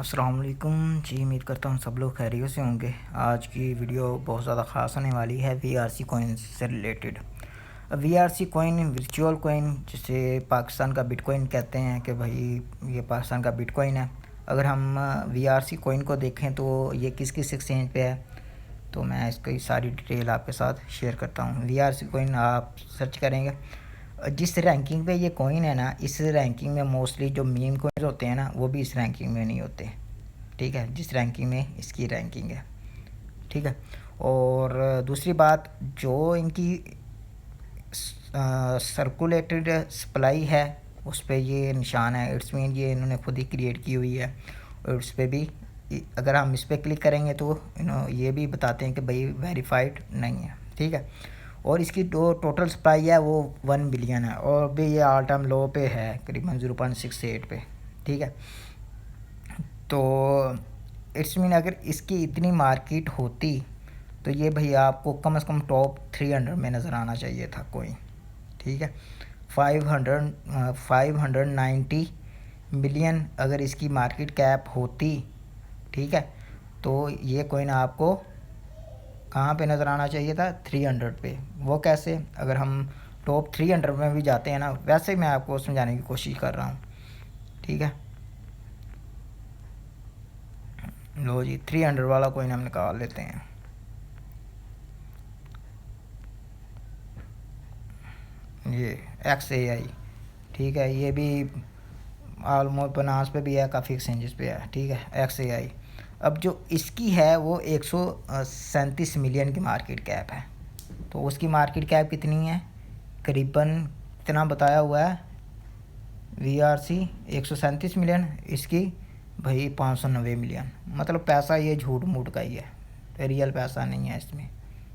अस्सलाम वालेकुम जी। उम्मीद करता हूँ सब लोग खैरियत से होंगे। आज की वीडियो बहुत ज़्यादा ख़ास होने वाली है वीआरसी कॉइन से related. VRC coin virtual coin जिसे पाकिस्तान का बिटकॉइन कहते हैं कि भाई ये पाकिस्तान का बिटकॉइन है। अगर हम वीआरसी कॉइन को देखें तो ये किस किस एक्सचेंज पे है, तो मैं इसकी सारी डिटेल आपके साथ शेयर करता हूँ। वीआरसी कॉइन आप सर्च करेंगे, जिस रैंकिंग पे ये कॉइन है ना, इस रैंकिंग में मोस्टली जो मीम कॉइन्स होते हैं ना, वो भी इस रैंकिंग में नहीं होते। ठीक है, जिस रैंकिंग में इसकी रैंकिंग है। ठीक है, और दूसरी बात, जो इनकी सर्कुलेटेड सप्लाई है उस पर ये निशान है। इट्स मीन ये इन्होंने खुद ही क्रिएट की हुई है। और उस पर भी अगर हम इस पर क्लिक करेंगे तो ये भी बताते हैं कि भाई वेरीफाइड नहीं है। ठीक है, और इसकी जो टोटल सप्लाई है वो 1 बिलियन है, और भी ये ऑल टाइम लो पे है, करीबन 0.68 पे। ठीक है, तो इट्स मीन अगर इसकी इतनी मार्केट होती तो ये भाई आपको कम से कम टॉप 300 में नज़र आना चाहिए था कोई। ठीक है, 590 मिलियन अगर इसकी मार्केट कैप होती, ठीक है, तो ये कोइन आपको कहाँ पे नज़र आना चाहिए था? 300 पे। वो कैसे? अगर हम टॉप 300 में भी जाते हैं ना, वैसे मैं आपको समझाने की कोशिश कर रहा हूँ। ठीक है, लो जी 300 वाला कोइन हम निकाल लेते हैं। ये XAI, ठीक है, ये भी ऑलमोस्ट बनास पे भी है, काफ़ी एक्सचेंजेस पे है। ठीक है, XAI। अब जो इसकी है वो 137 मिलियन की मार्केट कैप है। तो उसकी मार्केट कैप कितनी है? करीबन कितना बताया हुआ है? VRC 137 मिलियन, इसकी भाई 590 मिलियन। मतलब पैसा ये झूठ मूठ का ही है, रियल पैसा नहीं है इसमें।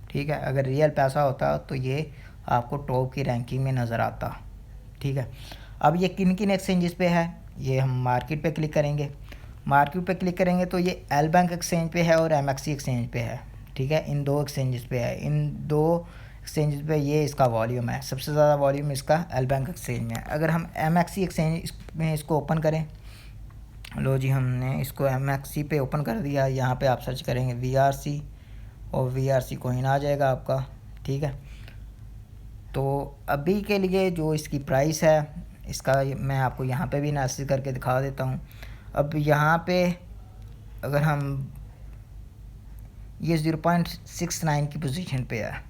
ठीक है, अगर रियल पैसा होता तो ये आपको टॉप की रैंकिंग में नज़र आता। ठीक है, अब ये किन किन एक्सचेंजेस पे है, ये हम मार्केट पे क्लिक करेंगे। मार्केट पे क्लिक करेंगे तो ये एल बैंक एक्सचेंज पे है और MXC एक्सचेंज पे है। ठीक है, इन दो एक्सचेंजेस पे है। इन दो एक्सचेंजेस पे ये इसका वॉल्यूम है, सबसे ज़्यादा वॉल्यूम इसका एल बैंक एक्सचेंज में है। अगर हम MXC एक्सचेंज में इसको ओपन करें, लो जी हमने इसको MXC पे ओपन कर दिया। यहाँ पे आप सर्च करेंगे VRC और VRC कॉइन आ जाएगा आपका। ठीक है, तो अभी के लिए जो इसकी प्राइस है, इसका मैं आपको यहाँ पे भी एनालिसिस करके दिखा देता हूँ। अब यहाँ पे अगर हम ये 0.69 की पोजीशन पे है,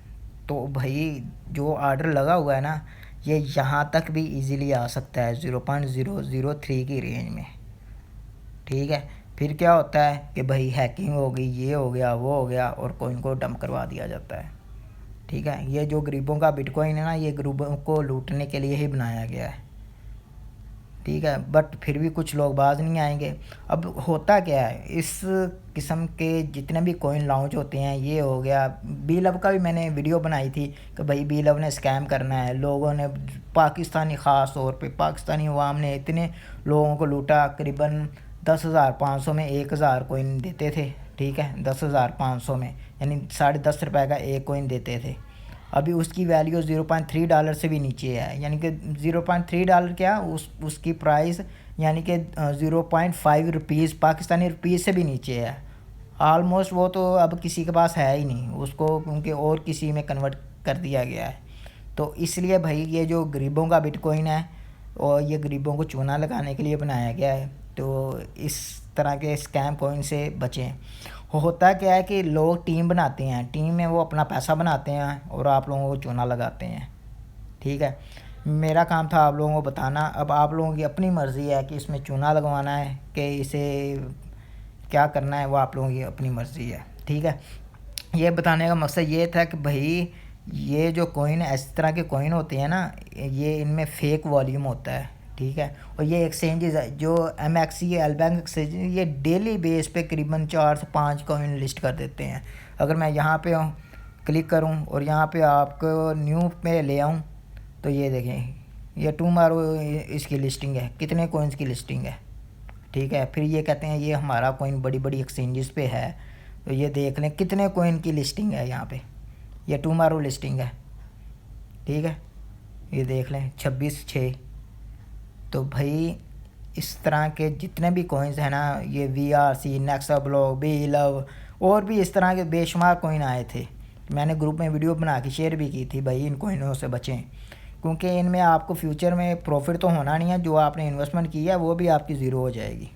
तो भाई जो ऑर्डर लगा हुआ है ना, ये यहाँ तक भी इजीली आ सकता है 0.003 की रेंज में। ठीक है, फिर क्या होता है कि भाई हैकिंग हो गई, ये हो गया, वो हो गया, और कॉइन को डंप करवा दिया जाता है। ठीक है, ये जो गरीबों का बिटकॉइन है ना, ये गरीबों को लूटने के लिए ही बनाया गया है। ठीक है, बट फिर भी कुछ लोग बाज नहीं आएंगे। अब होता क्या है, इस किस्म के जितने भी कॉइन लॉन्च होते हैं, ये हो गया बी लव का भी मैंने वीडियो बनाई थी कि भाई बी लव ने स्कैम करना है लोगों ने, पाकिस्तानी ख़ास तौर पे पाकिस्तानी अवाम ने इतने लोगों को लूटा। करीबन 10,500 में 1,000 कॉइन देते थे। ठीक है, 10,500 में, यानी $10.5 का एक कॉइन देते थे। अभी उसकी वैल्यू $0.3 से भी नीचे है, यानी कि $0.3 क्या, उसकी प्राइस यानी कि 0.5 रुपीज़ पाकिस्तानी रुपीज़ से भी नीचे है। आलमोस्ट वो तो अब किसी के पास है ही नहीं उसको, क्योंकि और किसी में कन्वर्ट कर दिया गया है। तो इसलिए भाई ये जो गरीबों का बिटकॉइन है, और ये गरीबों को चूना लगाने के लिए बनाया गया है। तो इस तरह के स्कैम कॉइन से बचें। होता क्या है कि लोग टीम बनाते हैं, टीम में वो अपना पैसा बनाते हैं और आप लोगों को चूना लगाते हैं। ठीक है, मेरा काम था आप लोगों को बताना। अब आप लोगों की अपनी मर्ज़ी है कि इसमें चूना लगवाना है कि इसे क्या करना है, वो आप लोगों की अपनी मर्ज़ी है। ठीक है, ये बताने का मकसद ये था कि भाई ये जो कॉइन इस तरह के कॉइन होते हैं ना, ये इनमें फ़ेक वॉल्यूम होता है। ठीक है, और ये एक्सचेंजेस जो MXC एल बैंक एक्सचेंज, ये डेली बेस पे करीबन 4 से 5 कॉइन लिस्ट कर देते हैं। अगर मैं यहाँ पे क्लिक करूँ और यहाँ पे आपको न्यू पे ले आऊँ, तो ये देखें, ये टुमारो इसकी लिस्टिंग है, कितने कॉइन्स की लिस्टिंग है। ठीक है, फिर ये कहते हैं ये हमारा कॉइन बड़ी बड़ी एक्सचेंजेस पे है, तो ये देख लें कितने कॉइन की लिस्टिंग है यहाँ पे। ये टुमारो लिस्टिंग है। ठीक है, ये देख लें 26/6। तो भाई इस तरह के जितने भी कॉइन्स हैं ना, ये VRC, नेक्सा ब्लॉक, बी लव और भी इस तरह के बेशुमार कॉइन आए थे। मैंने ग्रुप में वीडियो बना के शेयर भी की थी, भाई इन कॉइनों से बचें, क्योंकि इनमें आपको फ्यूचर में प्रॉफिट तो होना नहीं है, जो आपने इन्वेस्टमेंट की है वो भी आपकी ज़ीरो हो जाएगी।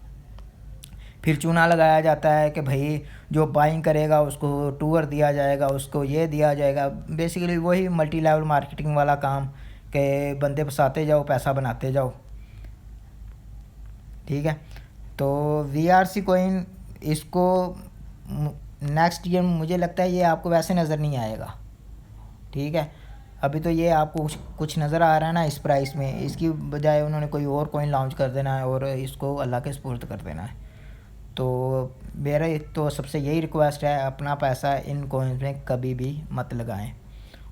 फिर चूना लगाया जाता है कि भाई जो बाइंग करेगा उसको टूर दिया जाएगा, उसको ये दिया जाएगा। बेसिकली वही मल्टी लेवल मार्केटिंग वाला काम कि बंदे फंसाते जाओ, पैसा बनाते जाओ, ठीक है। तो VRC कोइन, इसको नेक्स्ट ईयर मुझे लगता है ये आपको वैसे नज़र नहीं आएगा, ठीक है। अभी तो ये आपको कुछ नज़र आ रहा है ना इस प्राइस में, इसकी बजाय उन्होंने कोई और कोइन लॉन्च कर देना है और इसको अल्लाह के सुपुर्द कर देना है। तो मेरा तो सबसे यही रिक्वेस्ट है, अपना पैसा इन कॉइन्स में कभी भी मत लगाएं।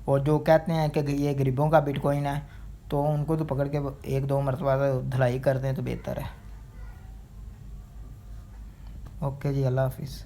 और जो कहते हैं कि ये गरीबों का बिटकॉइन है, तो उनको तो पकड़ के एक दो मरतबा धुलाई कर दें तो बेहतर है। ओके जी, अल्लाह हाफिज़।